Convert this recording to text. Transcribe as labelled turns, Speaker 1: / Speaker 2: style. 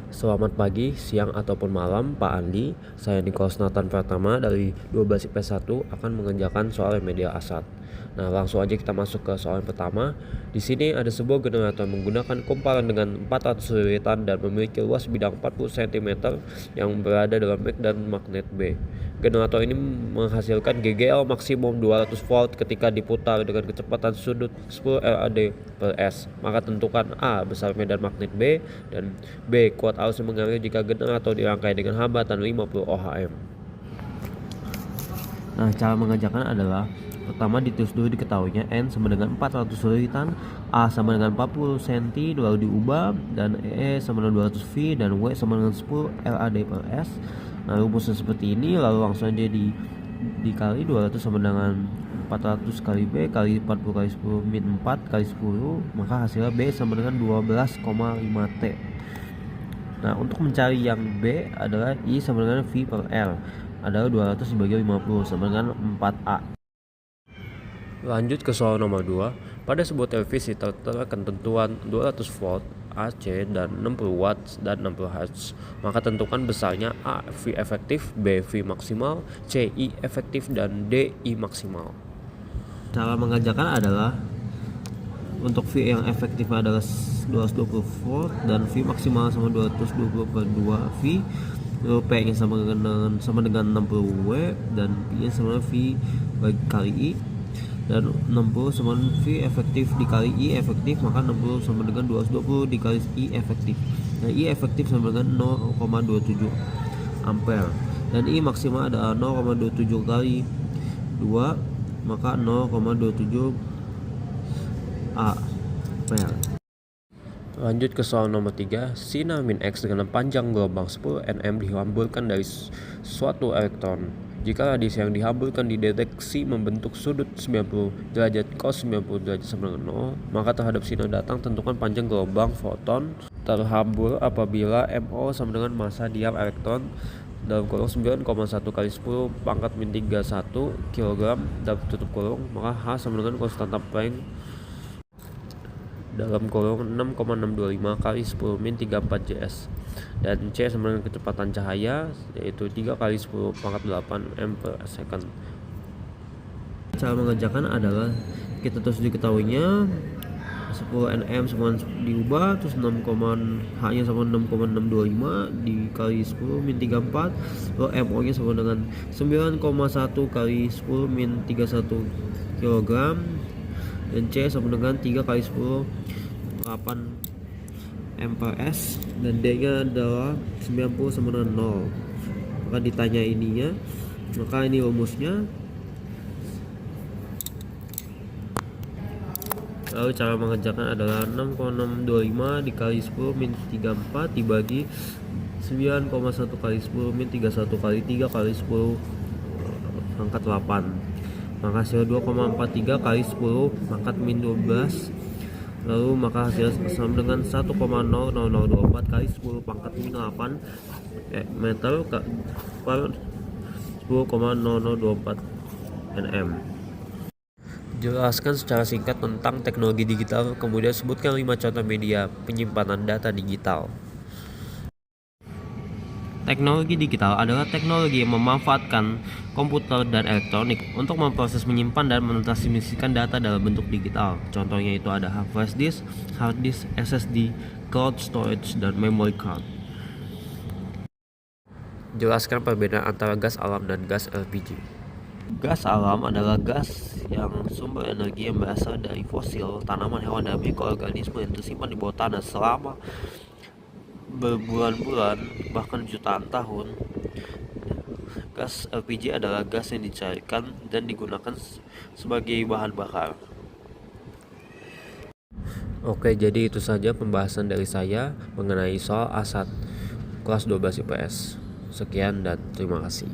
Speaker 1: Selamat pagi, siang, ataupun malam, Pak Andi. Saya Nicholas Nathan Pratama dari 12 IPS 1 akan mengerjakan soal media asat. Nah, langsung aja kita masuk ke soal yang pertama. Di sini ada sebuah generator menggunakan kumparan dengan 400 lilitan dan memiliki luas bidang 40 cm yang berada dalam dan magnet B. Generator ini menghasilkan GGL maksimum 200 volt ketika diputar dengan kecepatan sudut 10 rad per S. Maka tentukan A besar medan magnet B dan B kuat arus yang mengalir jika generator dirangkai dengan hambatan 50 ohm. Nah, cara mengerjakan adalah pertama ditulis dulu diketahuinya N sama dengan 400 lilitan, A sama dengan 40 cm, lalu diubah, dan E sama dengan 200 V, dan W sama dengan 10 rad per S. Nah, rumusnya seperti ini, lalu langsung aja dikali 200 sama dengan 400 kali B kali 40 kali 10 min 4 kali 10, maka hasilnya B sama dengan 12,5 T. Nah, untuk mencari yang B adalah I sama dengan V per L adalah 200 dibagi 50 sama dengan 4A. Lanjut ke soal nomor 2. Pada sebuah televisi tertera ketentuan 200 volt AC dan 60 watt dan 60 Hz. Maka tentukan besarnya A V efektif, B V maksimal, C I efektif, dan D I maksimal. Cara mengerjakan adalah untuk V yang efektif adalah 220 volt dan V maksimal sama 220 per 2 V. Lalu P nya sama dengan 60 W dan P nya sama V kali I, dan 60 sama V efektif dikali I efektif, maka 60 sama dengan 220 dikali I efektif. Nah, I efektif sama dengan 0,27 ampere dan I maksimal adalah 0,27 kali 2, maka 0,27 ampere. Lanjut ke soal nomor 3. Sinar min X dengan panjang gelombang 10 nm dihamburkan dari suatu elektron. Jika radius yang dihamburkan dideteksi membentuk sudut 90 derajat cos 90 derajat sama dengan 0, maka terhadap sinar datang tentukan panjang gelombang foton terhambur apabila MO sama dengan massa diam elektron dalam kurung 9,1 kali 10 pangkat min 31 kg dalam tutup kurung, maka H sama dengan konstanta Planck dalam kurung 6,625 kali 10 min 34 J/s, dan C sama dengan kecepatan cahaya yaitu 3 kali 10 pangkat 8 m per second. Cara mengerjakan adalah kita terus diketahuinya 10 nm sama diubah, terus H nya sama 6,625 dikali 10 min 34, lalu MO nya sama dengan 9,1 kali 10 min 31 kg, dan C sama dengan 3 kali 10 8 m per S, dan D nya adalah 90 sama dengan 0. Maka ditanya ininya, maka ini rumusnya. Lalu cara mengerjakan adalah 6,625 dikali 10 min 34 dibagi 9,1 kali 10 min 31 kali 3 kali 10 pangkat 8, maka hasil 2,43 kali 10 pangkat min 12, lalu maka hasil sama dengan 1,00024 kali 10 pangkat min 8 meter per 10,0024 nm. Jelaskan secara singkat tentang teknologi digital, kemudian sebutkan 5 contoh media penyimpanan data digital. Teknologi digital adalah teknologi yang memanfaatkan komputer dan elektronik untuk memproses, menyimpan, dan mentransmisikan data dalam bentuk digital. Contohnya itu ada flash disk, hard disk, SSD, cloud storage, dan memory card. Jelaskan perbedaan antara gas alam dan gas LPG. Gas alam adalah gas yang sumber energi yang berasal dari fosil, tanaman, hewan, dan mikroorganisme yang tersimpan di bawah tanah selama berbulan-bulan bahkan jutaan tahun. Gas LPG adalah gas yang dicairkan dan digunakan sebagai bahan bakar. Oke, jadi itu saja pembahasan dari saya mengenai soal asat kelas 12 IPS. Sekian dan terima kasih.